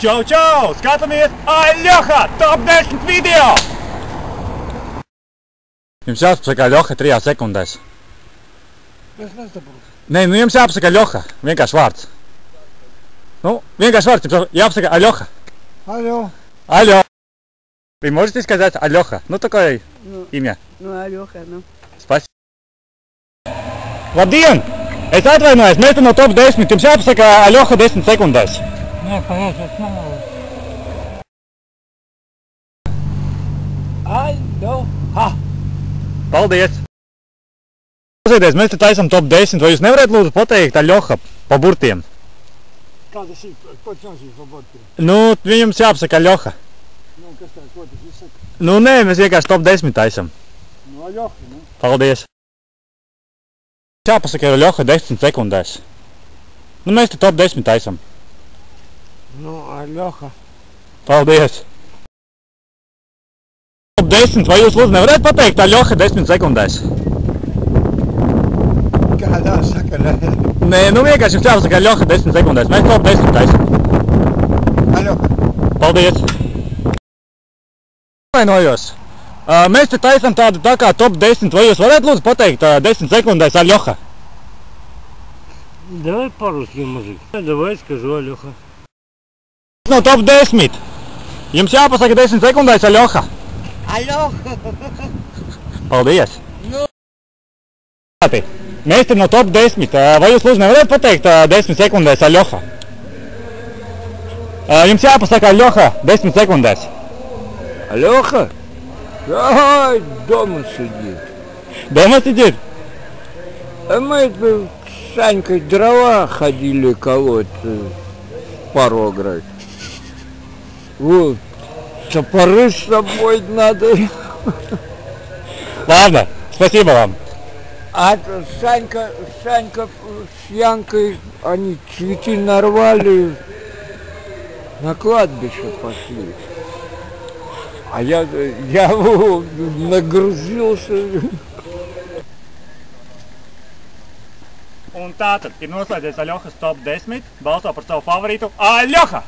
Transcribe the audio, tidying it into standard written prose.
Čau, čau! Skatāmies Aļoha top 10 video! Jums jāpasaka Aļoha 3 sekundēs. Es nesaprotu. Nē, nu jums jāpasaka Aļoha. Vienkārši vārds. Nu, vienkārši vārds. Jums jāpasaka Aļoha. Алло. Алло. Вы можете сказать Aļoha? Ну, такое имя. Nu, Aļoha, nu. Spasibo. Labdien! Es atvainojos, mēs te no top 10. Jums jāpasaka Aļoha 10 sekundēs. Nē, paiet, es nevaru. Aļoha. Paldies! Klausieties, mēs te taisam top 10. Vai jūs nevarat lūdzu pateikt Aļoha pa burtiem? Kāda šī, ko čansīs pa burtiem? Nu, jums jāpasaka Aļoha. Nu, kas tā, ko tas izsaka? Nu, nē, mēs vienkārši top 10 taisam. Nu, Aļoha, nu. Paldies! Jāpasaka Aļoha 10 sekundēs. Nu, mēs te top 10 taisam. Nu, Aļoha. Paldies! Top 10, vai jūs lūdzu nevarētu pateikt Aļoha 10 sekundēs? Kādā sakarā? Nē, nu vienkārši jums jāpasaka Aļoha 10 sekundēs. Mēs top 10 taisam. Aļoha. Paldies! Atvainojos. Mēs te taisam tādu tā kā top 10. Vai jūs varētu lūdzu pateikt 10 sekundēs Aļoha? Давай по-русски, мужик. Давай скажу Aļoha. No top 10. Jums jāpasaka 10 sekundēs Aļoha. Aļoha! Paldies! Nu. Mēs te no top 10. Vai jūs lūdzu nevarētu pateikt 10 sekundēs Aļoha? Jums jāpasaka Aļoha 10 sekundēs. Aļoha? Ай, дома сидит. Дома сидит? А мы с Санькой дрова ходили колоть, порограть. Вот. Топоры с собой надо. Ладно, спасибо вам. А Санька с Янкой, они цветы нарвали, на кладбище пошли. А я nagruzījusi. Un tātad ir noslēdzies Aļohas top 10. Balso par savu favorītu Aļoha!